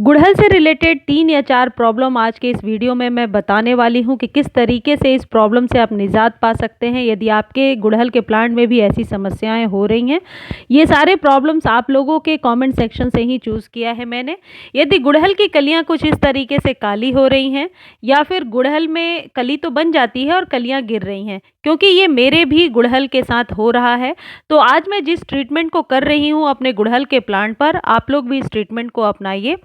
गुड़हल से रिलेटेड 3 या 4 प्रॉब्लम आज के इस वीडियो में मैं बताने वाली हूँ कि किस तरीके से इस प्रॉब्लम से आप निजात पा सकते हैं यदि आपके गुड़हल के प्लांट में भी ऐसी समस्याएं हो रही हैं। ये सारे प्रॉब्लम्स आप लोगों के कमेंट सेक्शन से ही चूज़ किया है मैंने। यदि गुड़हल की कलियां कुछ इस तरीके से काली हो रही हैं या फिर गुड़हल में कली तो बन जाती है और कलियाँ गिर रही हैं, क्योंकि ये मेरे भी गुड़हल के साथ हो रहा है, तो आज मैं जिस ट्रीटमेंट को कर रही हूँ अपने गुड़हल के प्लांट पर, आप लोग भी इस ट्रीटमेंट को अपनाइए।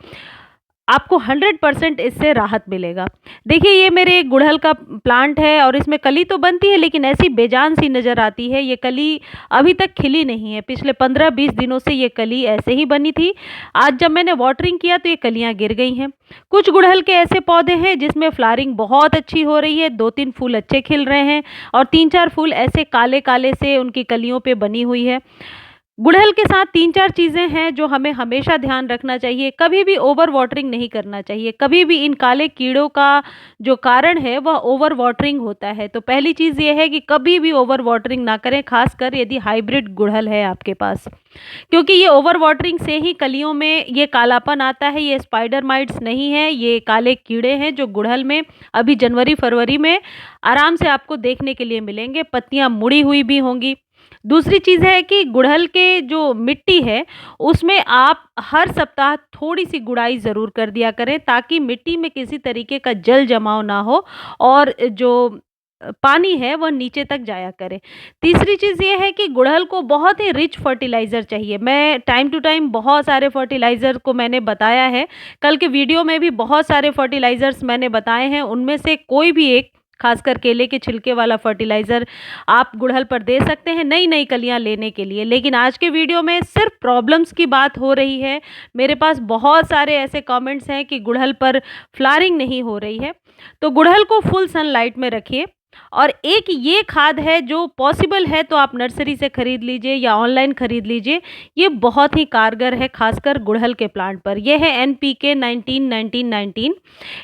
आपको 100% इससे राहत मिलेगा। देखिए, ये मेरे एक गुड़हल का प्लांट है और इसमें कली तो बनती है लेकिन ऐसी बेजान सी नज़र आती है। ये कली अभी तक खिली नहीं है। पिछले 15-20 दिनों से ये कली ऐसे ही बनी थी। आज जब मैंने वाटरिंग किया तो ये कलियां गिर गई हैं। कुछ गुड़हल के ऐसे पौधे हैं जिसमें फ्लावरिंग बहुत अच्छी हो रही है, 2-3 फूल अच्छे खिल रहे हैं और 3-4 फूल ऐसे काले काले से उनकी कलियों पे बनी हुई है। गुड़हल के साथ 3-4 चीज़ें हैं जो हमें हमेशा ध्यान रखना चाहिए। कभी भी ओवर वाटरिंग नहीं करना चाहिए। कभी भी इन काले कीड़ों का जो कारण है वह ओवर वाटरिंग होता है। तो पहली चीज़ ये है कि कभी भी ओवर वाटरिंग ना करें, खासकर यदि हाइब्रिड गुड़हल है आपके पास, क्योंकि ये ओवर वाटरिंग से ही कलियों में ये कालापन आता है। ये स्पाइडर माइट्स नहीं है, ये काले कीड़े हैं जो गुड़हल में अभी जनवरी-फरवरी में आराम से आपको देखने के लिए मिलेंगे। पत्तियां मुड़ी हुई भी होंगी। दूसरी चीज़ है कि गुड़हल के जो मिट्टी है उसमें आप हर सप्ताह थोड़ी-सी गुड़ाई ज़रूर कर दिया करें, ताकि मिट्टी में किसी तरीके का जल जमाव ना हो और जो पानी है वह नीचे तक जाया करे। तीसरी चीज़ ये है कि गुड़हल को बहुत ही रिच फर्टिलाइज़र चाहिए। मैं टाइम टू टाइम बहुत सारे फर्टिलाइज़र को मैंने बताया है। कल के वीडियो में भी बहुत सारे फर्टिलाइज़र्स मैंने बताए हैं। उनमें से कोई भी एक, खासकर केले के छिलके वाला फर्टिलाइज़र आप गुड़हल पर दे सकते हैं नई-नई कलियां लेने के लिए। लेकिन आज के वीडियो में सिर्फ प्रॉब्लम्स की बात हो रही है। मेरे पास बहुत सारे ऐसे कमेंट्स हैं कि गुड़हल पर फ्लावरिंग नहीं हो रही है। तो गुड़हल को फुल सनलाइट में रखिए। और एक ये खाद है जो पॉसिबल है तो आप नर्सरी से ख़रीद लीजिए या ऑनलाइन ख़रीद लीजिए। ये बहुत ही कारगर है, खासकर गुड़हल के प्लांट पर। यह है NPK 19-19-19।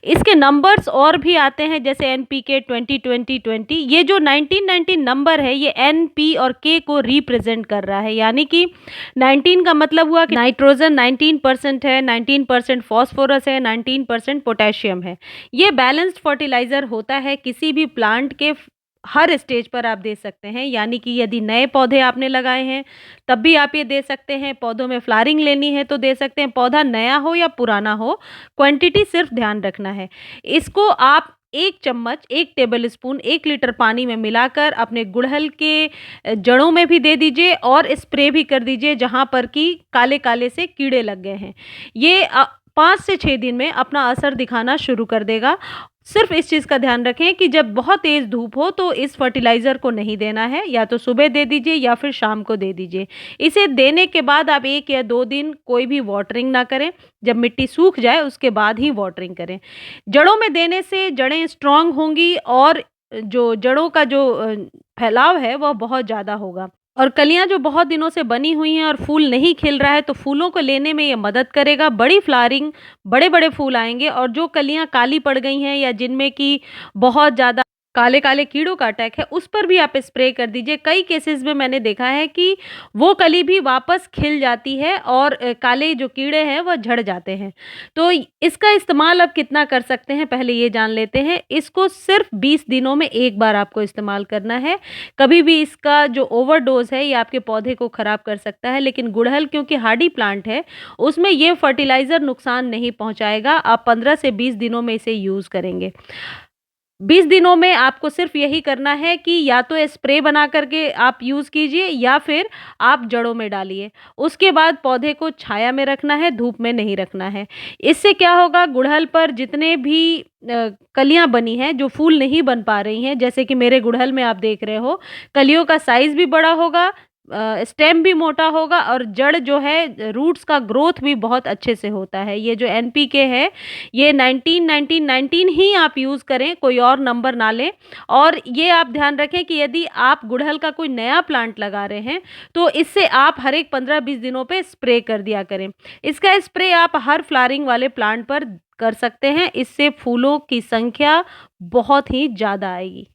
इसके नंबर्स और भी आते हैं, जैसे NPK 20-20-20। ये जो 19-19 नंबर है ये N, P और K को रिप्रेजेंट कर रहा है। यानी कि 19 का मतलब हुआ कि नाइट्रोजन 19% है, 19% फॉस्फोरस है, 19% पोटेशियम है। ये बैलेंस्ड फर्टिलाइज़र होता है। किसी भी प्लांट के हर स्टेज पर आप दे सकते हैं। यानी कि यदि नए पौधे आपने लगाए हैं तब भी आप ये दे सकते हैं। पौधों में फ्लावरिंग लेनी है तो दे सकते हैं। पौधा नया हो या पुराना हो, क्वांटिटी सिर्फ ध्यान रखना है। इसको आप 1 चम्मच, 1 टेबल स्पून 1 लीटर पानी में मिलाकर अपने गुड़हल के जड़ों में भी दे दीजिए और स्प्रे भी कर दीजिए जहाँ पर कि काले काले से कीड़े लग गए हैं। ये 5 से 6 दिन में अपना असर दिखाना शुरू कर देगा। सिर्फ इस चीज़ का ध्यान रखें कि जब बहुत तेज़ धूप हो तो इस फर्टिलाइज़र को नहीं देना है। या तो सुबह दे दीजिए या फिर शाम को दे दीजिए। इसे देने के बाद आप 1 या 2 दिन कोई भी वाटरिंग ना करें। जब मिट्टी सूख जाए उसके बाद ही वाटरिंग करें। जड़ों में देने से जड़ें स्ट्रॉन्ग होंगी और जो जड़ों का जो फैलाव है वह बहुत ज़्यादा होगा। और कलियाँ जो बहुत दिनों से बनी हुई हैं और फूल नहीं खिल रहा है तो फूलों को लेने में ये मदद करेगा। बड़ी फ्लावरिंग, बड़े-बड़े फूल आएँगे। और जो कलियाँ काली पड़ गई हैं या जिनमें कि बहुत ज़्यादा काले-काले कीड़ों का अटैक है, उस पर भी आप स्प्रे कर दीजिए। कई केसेस में मैंने देखा है कि वो कली भी वापस खिल जाती है और काले जो कीड़े हैं वह झड़ जाते हैं। तो इसका इस्तेमाल आप कितना कर सकते हैं पहले ये जान लेते हैं। इसको सिर्फ 20 दिनों में 1 बार आपको इस्तेमाल करना है। कभी भी इसका जो ओवरडोज़ है ये आपके पौधे को ख़राब कर सकता है। लेकिन गुड़हल क्योंकि हार्डी प्लांट है, उसमें ये फर्टिलाइज़र नुकसान नहीं पहुँचाएगा। आप 15 से 20 दिनों में इसे यूज़ करेंगे। 20 दिनों में आपको सिर्फ यही करना है कि या तो स्प्रे बना करके आप यूज़ कीजिए या फिर आप जड़ों में डालिए। उसके बाद पौधे को छाया में रखना है, धूप में नहीं रखना है। इससे क्या होगा, गुड़हल पर जितने भी कलियाँ बनी हैं, जो फूल नहीं बन पा रही हैं, जैसे कि मेरे गुड़हल में आप देख रहे हो, कलियों का साइज़ भी बड़ा होगा, स्टेम भी मोटा होगा और जड़ जो है, रूट्स का ग्रोथ भी बहुत अच्छे से होता है। ये जो NPK है ये 19-19-19 ही आप यूज़ करें, कोई और नंबर ना लें। और ये आप ध्यान रखें कि यदि आप गुड़हल का कोई नया प्लांट लगा रहे हैं तो इससे आप हर एक 15-20 दिनों पे स्प्रे कर दिया करें। इसका स्प्रे आप हर फ्लावरिंग वाले प्लांट पर कर सकते हैं। इससे फूलों की संख्या बहुत ही ज़्यादा आएगी।